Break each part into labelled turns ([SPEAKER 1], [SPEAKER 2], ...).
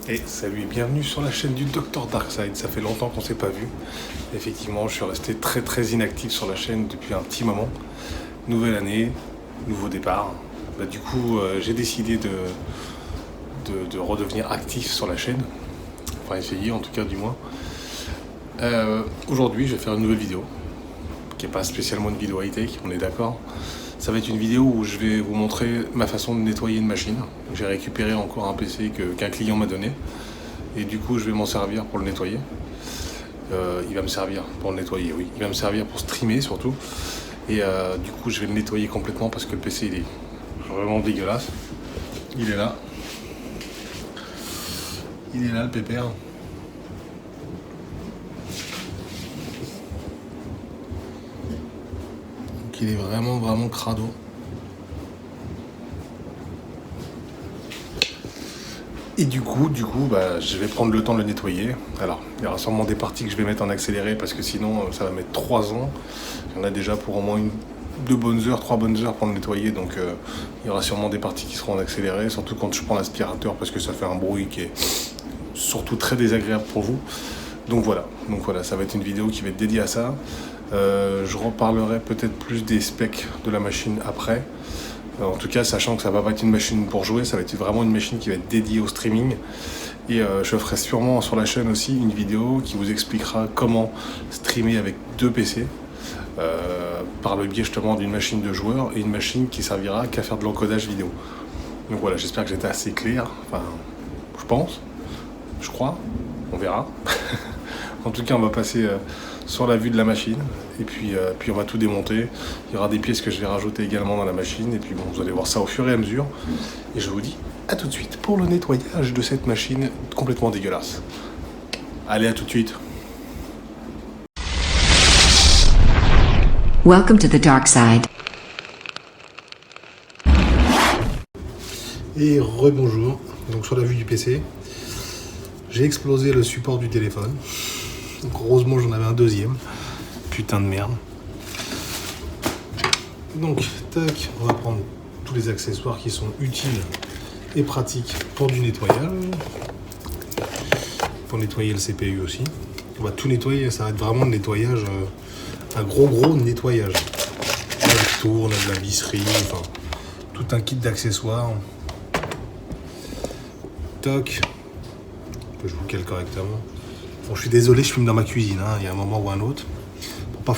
[SPEAKER 1] Et salut et bienvenue sur la chaîne du Dr Darkside. Ça fait longtemps qu'on s'est pas vu. Effectivement, je suis resté très inactif sur la chaîne depuis un petit moment. Nouvelle année, nouveau départ. Du coup, j'ai décidé de redevenir actif sur la chaîne. Enfin, essayer en tout cas du moins. Aujourd'hui, je vais faire une nouvelle vidéo qui n'est pas spécialement une vidéo high-tech, on est d'accord. Ça va être une vidéo où je vais vous montrer ma façon de nettoyer une machine. J'ai récupéré encore un PC qu'un client m'a donné. Et du coup, je vais m'en servir pour le nettoyer. Il va me servir pour le nettoyer, oui. Il va me servir pour streamer surtout. Et du coup, je vais le nettoyer complètement parce que le PC, il est vraiment dégueulasse. Il est là. Il est là, le pépère. Il est vraiment crado. Et du coup, je vais prendre le temps de le nettoyer. Alors, il y aura sûrement des parties que je vais mettre en accéléré parce que sinon, ça va mettre 3 ans. Il y en a déjà pour au moins 3 bonnes heures pour le nettoyer. Donc, il y aura sûrement des parties qui seront en accéléré, surtout quand je prends l'aspirateur parce que ça fait un bruit qui est surtout très désagréable pour vous. Donc voilà, ça va être une vidéo qui va être dédiée à ça. Je reparlerai peut-être plus des specs de la machine après. En tout cas, sachant que ça va pas être une machine pour jouer, ça va être vraiment une machine qui va être dédiée au streaming. Et je ferai sûrement sur la chaîne aussi une vidéo qui vous expliquera comment streamer avec 2 PC. Par le biais justement d'une machine de joueur et une machine qui servira qu'à faire de l'encodage vidéo. Donc voilà, j'espère que j'étais assez clair. Enfin, je pense, je crois, on verra. En tout cas, on va passer sur la vue de la machine et puis on va tout démonter. Il y aura des pièces que je vais rajouter également dans la machine et puis bon, vous allez voir ça au fur et à mesure. Et je vous dis à tout de suite pour le nettoyage de cette machine complètement dégueulasse. Allez, à tout de suite.
[SPEAKER 2] Welcome to the dark side.
[SPEAKER 1] Et rebonjour. Donc sur la vue du PC, j'ai explosé le support du téléphone. Donc heureusement j'en avais un deuxième. Putain de merde. Donc tac, on va prendre tous les accessoires qui sont utiles et pratiques pour du nettoyage. Pour nettoyer le CPU aussi. On va tout nettoyer, ça va être vraiment le nettoyage, un gros nettoyage. De la tourne, de la visserie, enfin tout un kit d'accessoires. Toc. Que je vous cale correctement. Bon, je suis désolé, je filme dans ma cuisine, hein, il y a un moment ou un autre. Pour pas...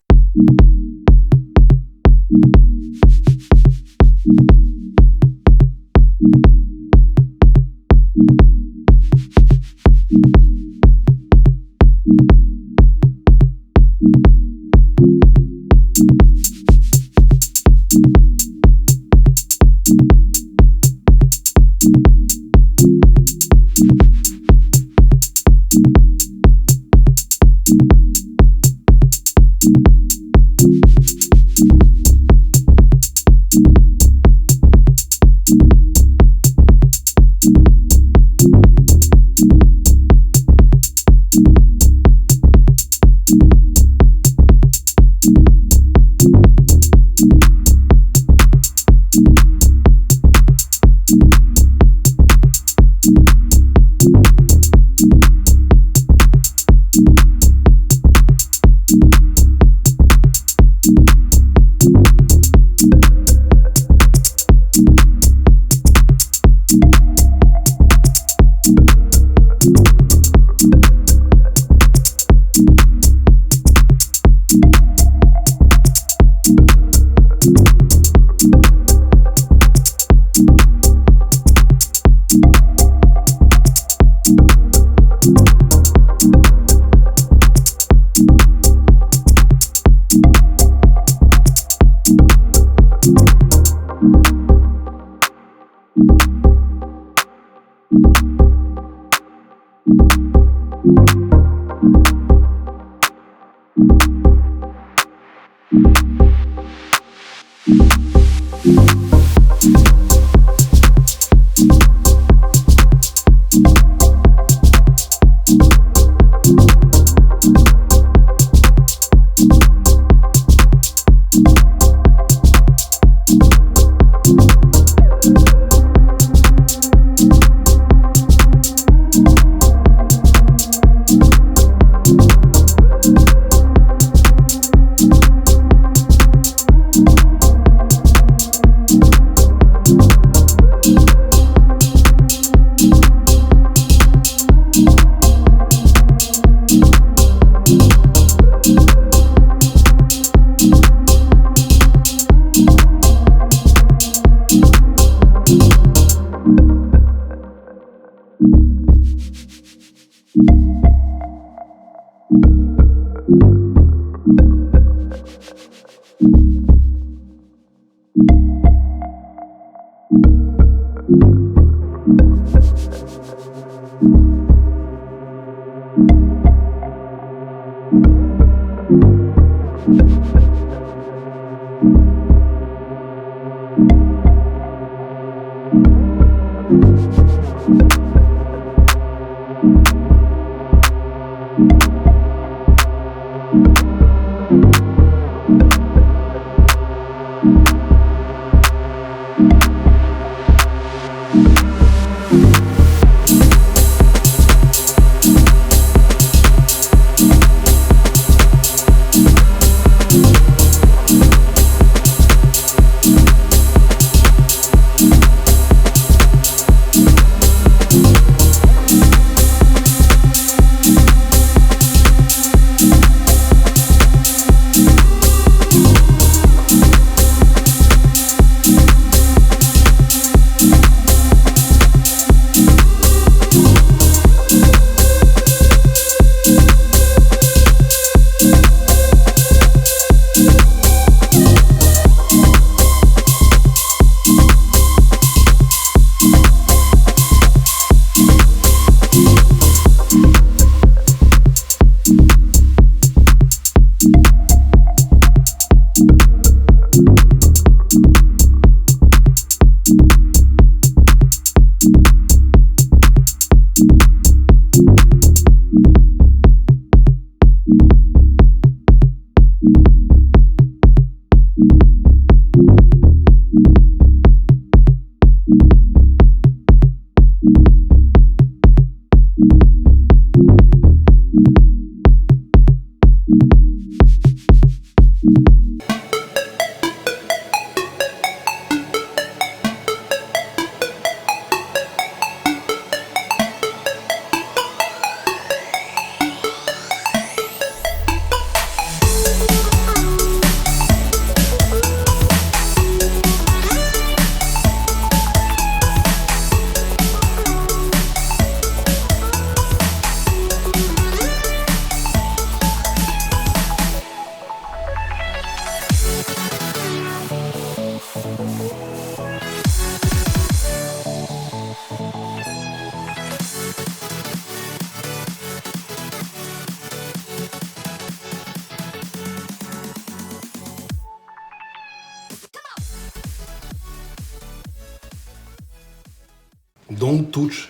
[SPEAKER 2] Don't touch.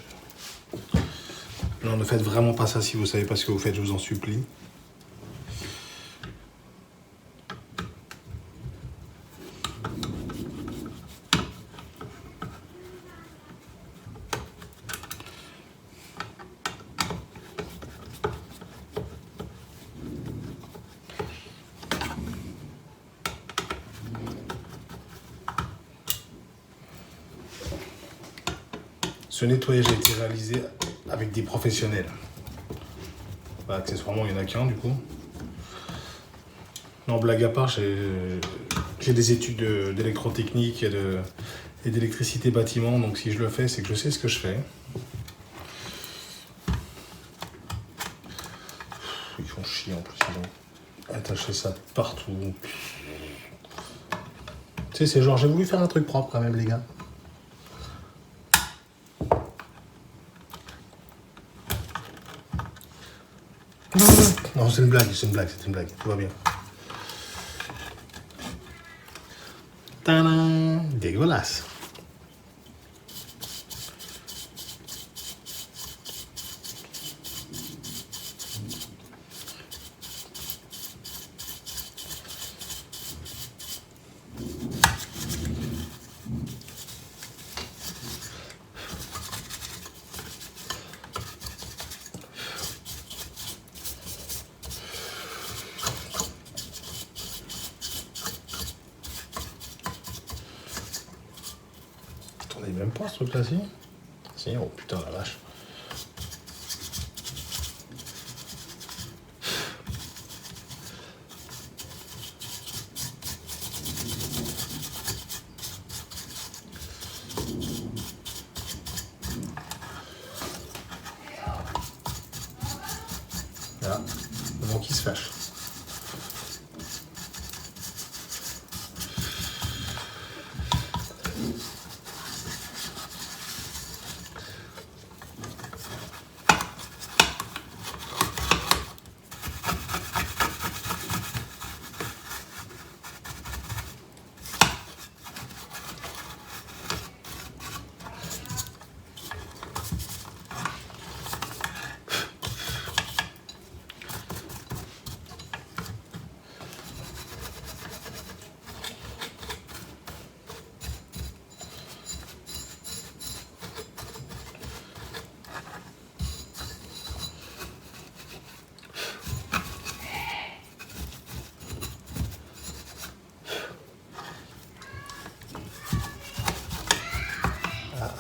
[SPEAKER 2] Non, ne faites vraiment pas ça si vous savez pas ce que vous faites, je vous en supplie. Ce nettoyage a été réalisé avec des professionnels. Bah, accessoirement, il n'y en a qu'un du coup. Non, blague à part, j'ai des études d'électrotechnique et d'électricité bâtiment, donc si je le fais, c'est que je sais ce que je fais. Ils font chier en plus, ils ont attaché ça partout. Tu sais, c'est genre, j'ai voulu faire un truc propre quand même, les gars. Non, c'est une blague, c'est une blague, tout va bien. Tadam, dégueulasse. Tournez même pas ce truc-là, si. Si, oh putain la vache. Là, le moment qui se fâche.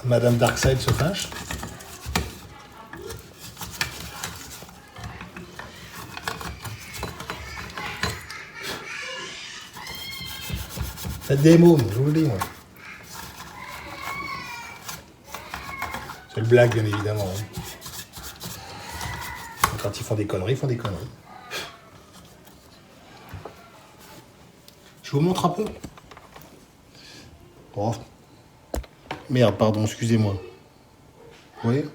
[SPEAKER 2] Madame Darkside se fâche. Faites des mômes, je vous le dis, moi. C'est le blague, bien évidemment. Quand ils font des conneries, ils font des conneries. Je vous montre un peu. Oh. Merde, pardon, excusez-moi. Vous voyez ?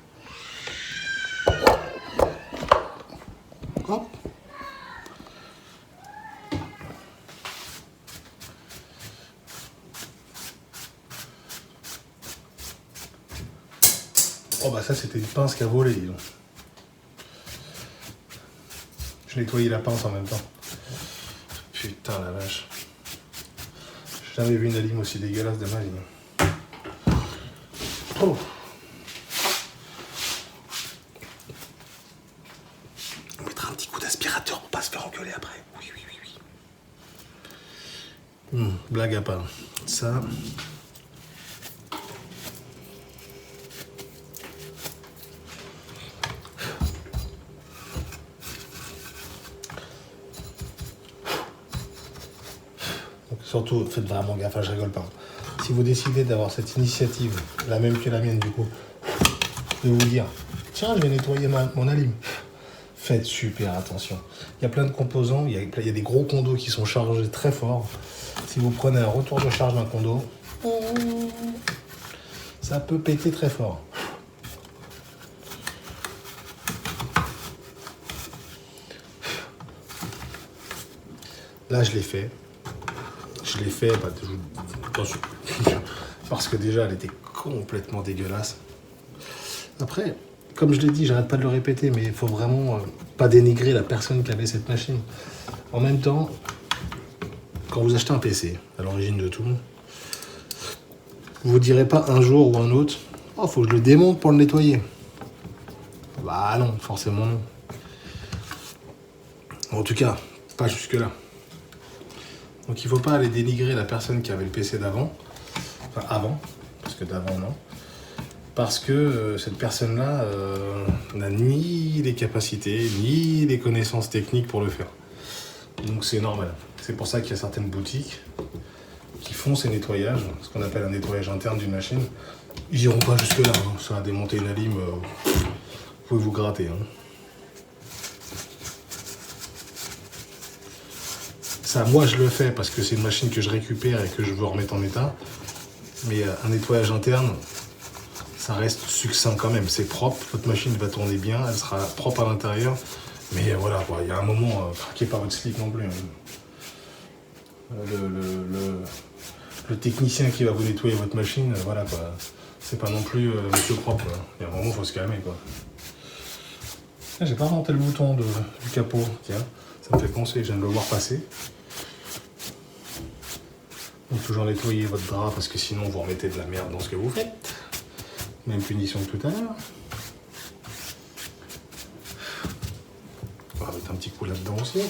[SPEAKER 2] Hop. Oh bah ça c'était une pince qui a volé, dis donc. Je nettoyais la pince en même temps. Putain la vache. J'ai jamais vu une lime aussi dégueulasse de ma vie. Oh. On mettra un petit coup d'aspirateur pour pas se faire engueuler après. Oui. Blague à part. Ça. Donc, surtout, faites vraiment gaffe, je rigole pas. Si vous décidez d'avoir cette initiative, la même que la mienne du coup, de vous dire, tiens, je vais nettoyer mon alim. Faites super attention. Il y a plein de composants, il y a des gros condos qui sont chargés très fort. Si vous prenez un retour de charge d'un condo, ça peut péter très fort. Là, je l'ai fait. Parce que déjà, elle était complètement dégueulasse. Après, comme je l'ai dit, j'arrête pas de le répéter, mais il faut vraiment pas dénigrer la personne qui avait cette machine. En même temps, quand vous achetez un PC, à l'origine de tout, vous ne direz pas un jour ou un autre, oh, faut que je le démonte pour le nettoyer. Bah non, forcément non. En tout cas, pas jusque-là. Donc il ne faut pas aller dénigrer la personne qui avait le PC d'avant, enfin avant, parce que d'avant non, parce que cette personne-là n'a ni les capacités, ni les connaissances techniques pour le faire. Donc c'est normal. C'est pour ça qu'il y a certaines boutiques qui font ces nettoyages, ce qu'on appelle un nettoyage interne d'une machine. Ils n'iront pas jusque-là, hein. Ça va démonter une alim, vous pouvez vous gratter. Hein. Ça, moi je le fais parce que c'est une machine que je récupère et que je veux remettre en état. Mais un nettoyage interne, ça reste succinct quand même. C'est propre, votre machine va tourner bien, elle sera propre à l'intérieur. Mais voilà, il y a un moment, craquez pas votre slip non plus. Hein. Le technicien qui va vous nettoyer votre machine, voilà quoi. C'est pas non plus monsieur propre. Quoi. Il y a un moment, il faut se calmer quoi. Ah, j'ai pas remonté le bouton du capot, tiens. Ça me fait penser, je viens de le voir passer. Donc toujours nettoyer votre drap parce que sinon vous remettez de la merde dans ce que vous faites. Même punition que tout à l'heure. On va mettre un petit coup là-dedans aussi.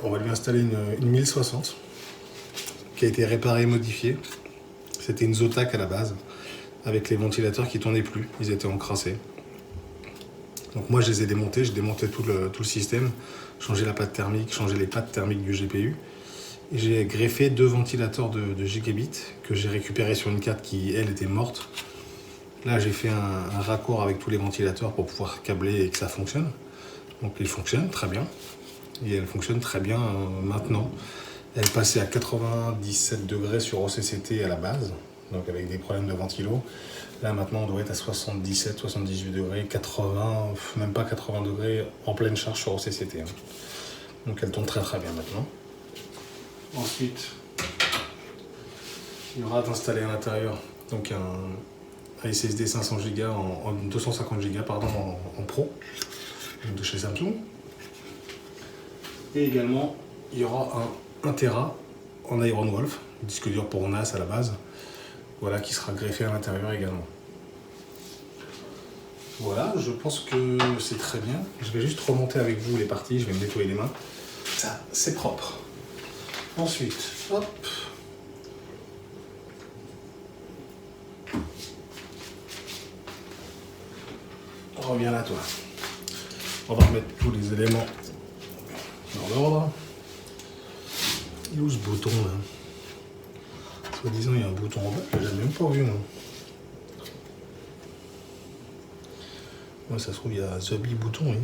[SPEAKER 2] on va lui installer une 1060 qui a été réparée et modifiée. C'était une Zotac à la base, avec les ventilateurs qui tournaient plus, ils étaient encrassés. Donc moi je les ai démontés, j'ai démonté tout le système, changé la pâte thermique, changé les pattes thermiques du GPU. Et j'ai greffé 2 ventilateurs de Gigabit que j'ai récupérés sur une carte qui, elle, était morte. Là j'ai fait un raccord avec tous les ventilateurs pour pouvoir câbler et que ça fonctionne. Donc il fonctionne très bien. Et elle fonctionne très bien maintenant. Elle passait à 97 degrés sur OCCT à la base, donc avec des problèmes de ventilo. Là maintenant on doit être à 77, 78 degrés, 80, même pas 80 degrés en pleine charge sur OCCT. Donc elle tourne très très bien maintenant. Ensuite, il y aura d'installer à l'intérieur donc un SSD 500 Go en 250 Go en Pro, donc de chez Samsung. Et également, il y aura un Tera en Iron Wolf, disque dur pour NAS à la base, voilà, qui sera greffé à l'intérieur également. Voilà, je pense que c'est très bien. Je vais juste remonter avec vous les parties, je vais me nettoyer les mains. Ça, c'est propre. Ensuite, hop. Reviens là, toi. On va remettre tous les éléments dans l'ordre. Il est où ce bouton là? Soi-disant il y a un bouton en bas, je l'ai même pas vu moi. Ouais, ça se trouve il y a Zombie bouton, oui.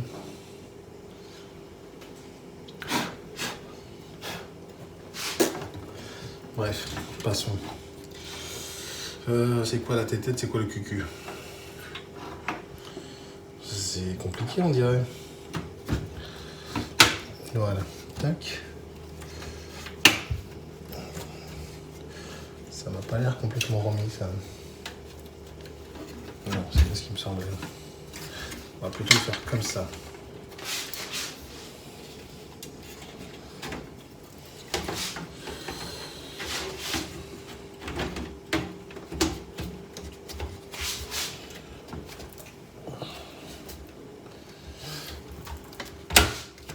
[SPEAKER 2] Bref, passons. C'est quoi la tête, c'est quoi le cucu? C'est compliqué on dirait. Voilà, tac. Ça m'a pas l'air complètement remis ça. Non, c'est pas ce qui me semblait. On va plutôt faire comme ça.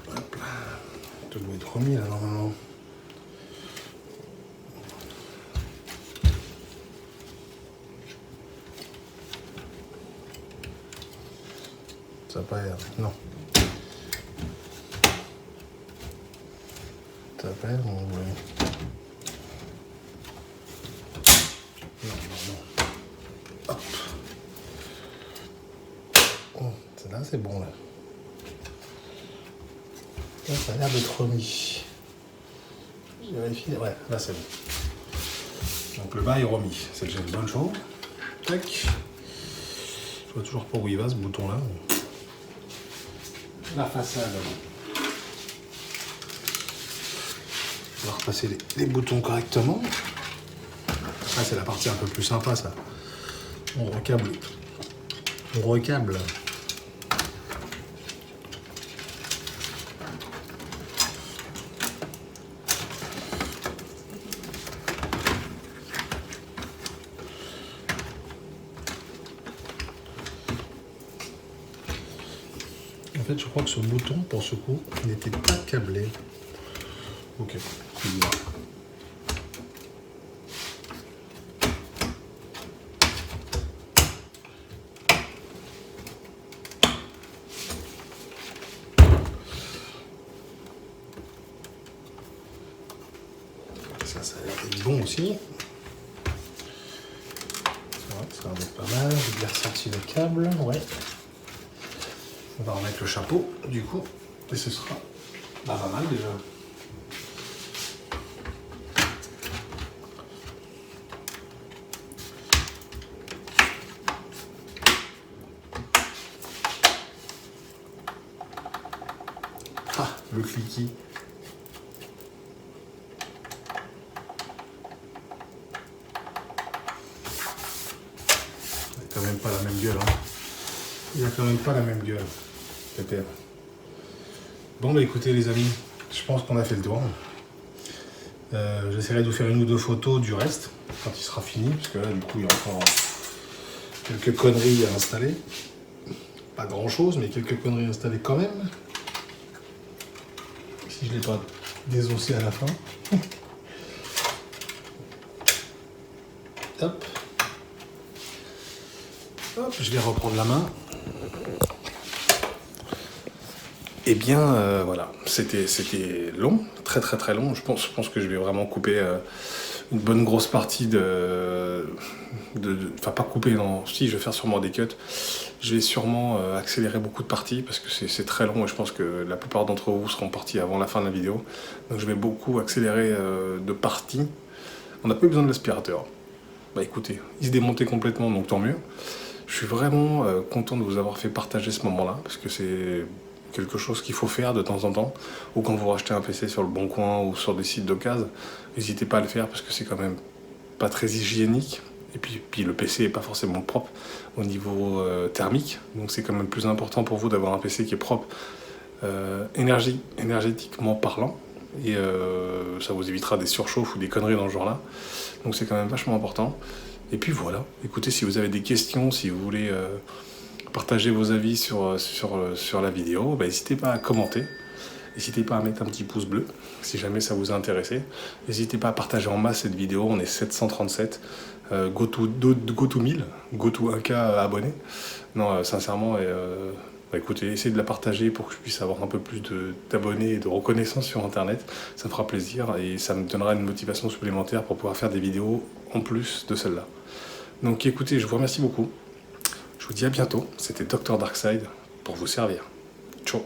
[SPEAKER 2] Hop là. Tout doit être remis là normalement. Ça n'a pas l'air. Non. Ça n'a pas l'air. Non, non. Hop. Oh, là, c'est bon là. Là, ça a l'air d'être remis. Je vérifie. Ouais, là, c'est bon. Donc le bas est remis. C'est déjà une bonne chose. Tac. Je vois toujours pas où il va ce bouton là. La façade. On va repasser les boutons correctement. Ça c'est la partie un peu plus sympa ça. On recable. On recable. En fait, je crois que ce bouton, pour ce coup, n'était pas câblé. Ok, c'est bien. Ça a l'air d'être bon aussi. Ça va être pas mal. J'ai bien ressorti le câble, ouais. On va remettre le chapeau, du coup, et ce sera pas mal déjà. Ah, le cliquis. Il a quand même pas la même gueule, hein. Il a quand même pas la même gueule. Bon bah écoutez les amis, je pense qu'on a fait le tour. J'essaierai de vous faire une ou deux photos du reste quand il sera fini, parce que là du coup il y a encore quelques conneries à installer. Pas grand chose, mais quelques conneries installées quand même. Si je l'ai pas désossé à la fin. Hop. Hop, je vais reprendre la main.
[SPEAKER 1] Eh bien, voilà, c'était long, très très très long. Je pense que je vais vraiment couper une bonne grosse partie enfin, pas couper, non, si, je vais faire sûrement des cuts. Je vais sûrement accélérer beaucoup de parties parce que c'est très long et je pense que la plupart d'entre vous seront partis avant la fin de la vidéo. Donc je vais beaucoup accélérer de parties. On n'a pas eu besoin de l'aspirateur. Bah écoutez, il se démontait complètement, donc tant mieux. Je suis vraiment content de vous avoir fait partager ce moment-là parce que c'est quelque chose qu'il faut faire de temps en temps, ou quand vous rachetez un PC sur le Bon Coin ou sur des sites d'occasion, n'hésitez pas à le faire parce que c'est quand même pas très hygiénique, et puis le PC est pas forcément propre au niveau thermique, donc c'est quand même plus important pour vous d'avoir un PC qui est propre énergétiquement parlant, et ça vous évitera des surchauffes ou des conneries dans ce genre-là, donc c'est quand même vachement important. Et puis voilà, écoutez, si vous avez des questions, si vous voulez partager vos avis sur la vidéo, bah, n'hésitez pas à commenter, n'hésitez pas à mettre un petit pouce bleu si jamais ça vous a intéressé, n'hésitez pas à partager en masse cette vidéo, on est 737, go to 1000, go to 1K abonnés. Non, sincèrement, bah, écoutez, essayez de la partager pour que je puisse avoir un peu plus d'abonnés et de reconnaissance sur internet, ça me fera plaisir et ça me donnera une motivation supplémentaire pour pouvoir faire des vidéos en plus de celle-là. Donc écoutez, je vous remercie beaucoup. Je vous dis à bientôt, c'était Dr Darkside pour vous servir. Ciao.